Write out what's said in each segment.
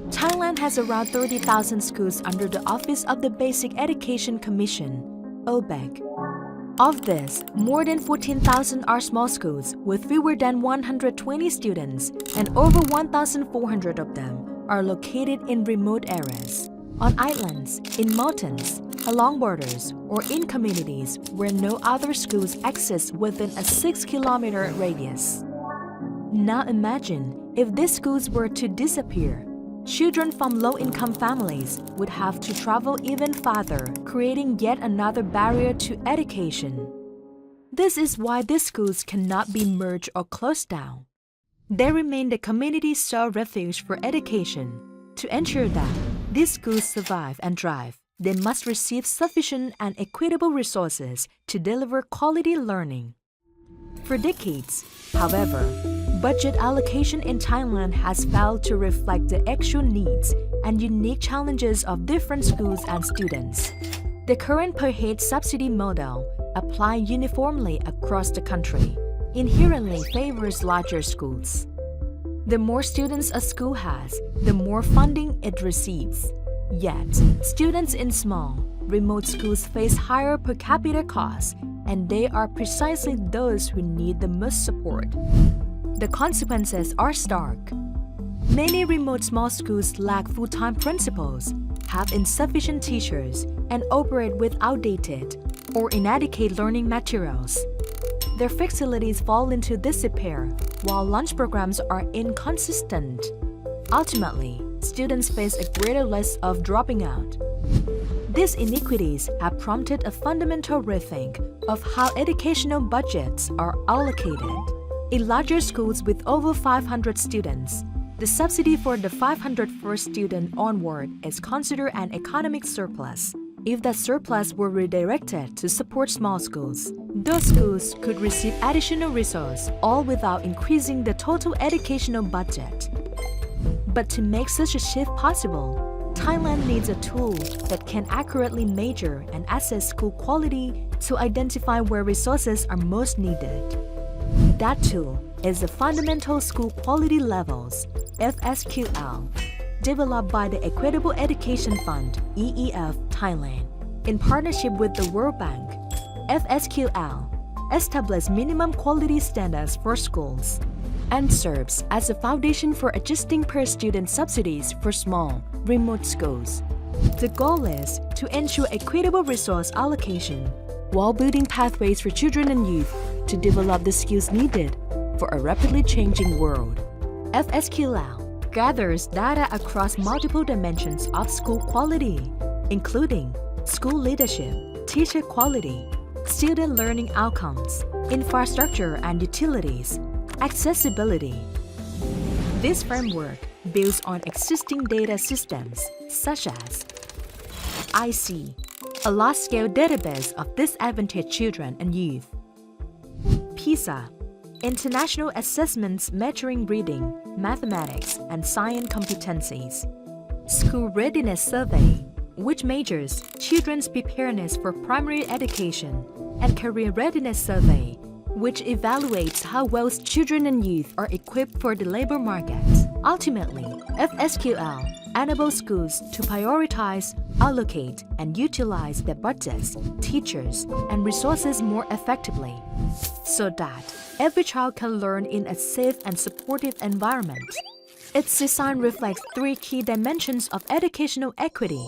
Thailand has around 30,000 schools under the Office of the Basic Education Commission, OBEC. Of this, more than 14,000 are small schools with fewer than 120 students, and over 1,400 of them are located in remote areas, on islands, in mountains, along borders, or in communities where no other schools exist within a 6-kilometer radius. Now imagine if these schools were to disappear. Children from low-income families would have to travel even farther, creating yet another barrier to education. This is why these schools cannot be merged or closed down. They remain the community's sole refuge for education. To ensure that these schools survive and thrive, they must receive sufficient and equitable resources to deliver quality learning. For decades, however, budget allocation in Thailand has failed to reflect the actual needs and unique challenges of different schools and students. The current per-head subsidy model, applied uniformly across the country, inherently favors larger schools. The more students a school has, the more funding it receives. Yet, students in small, remote schools face higher per capita costs, and they are precisely those who need the most support. The consequences are stark. Many remote small schools lack full-time principals, have insufficient teachers, and operate with outdated or inadequate learning materials. Their facilities fall into disrepair, while lunch programs are inconsistent. Ultimately, students face a greater risk of dropping out. These inequities have prompted a fundamental rethink of how educational budgets are allocated. In larger schools with over 500 students, the subsidy for the 501st student onward is considered an economic surplus. If that surplus were redirected to support small schools, those schools could receive additional resources, all without increasing the total educational budget. But to make such a shift possible, Thailand needs a tool that can accurately measure and assess school quality to identify where resources are most needed. That tool is the Fundamental School Quality Levels, FSQL, developed by the Equitable Education Fund, EEF, Thailand. In partnership with the World Bank, FSQL establishes minimum quality standards for schools and serves as a foundation for adjusting per-student subsidies for small, remote schools. The goal is to ensure equitable resource allocation while building pathways for children and youth to develop the skills needed for a rapidly changing world. FSQL gathers data across multiple dimensions of school quality, including school leadership, teacher quality, student learning outcomes, infrastructure and utilities, accessibility. This framework builds on existing data systems such as IC, a large-scale database of disadvantaged children and youth, PISA, international assessments measuring reading, mathematics, and science competencies, School Readiness Survey, which measures children's preparedness for primary education, and Career Readiness Survey, which evaluates how well children and youth are equipped for the labor market. Ultimately, FSQL enables schools to prioritize, allocate, and utilize their budgets, teachers, and resources more effectively, so that every child can learn in a safe and supportive environment. Its design reflects three key dimensions of educational equity: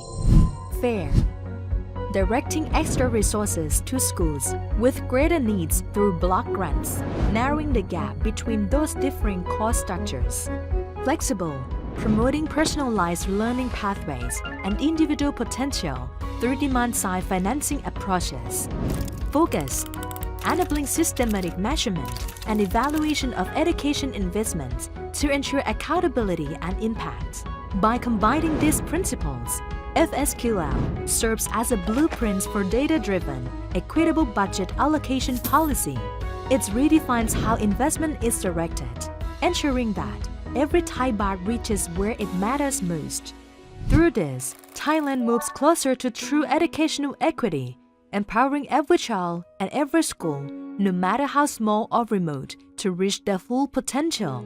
fair, directing extra resources to schools with greater needs through block grants, narrowing the gap between those differing cost structures, flexible, promoting personalized learning pathways and individual potential through demand-side financing approaches, focused, enabling systematic measurement and evaluation of education investments to ensure accountability and impact. By combining these principles, FSQL serves as a blueprint for data-driven, equitable budget allocation policy. It redefines how investment is directed, ensuring that every Thai baht reaches where it matters most. Through this, Thailand moves closer to true educational equity, empowering every child and every school, no matter how small or remote, to reach their full potential.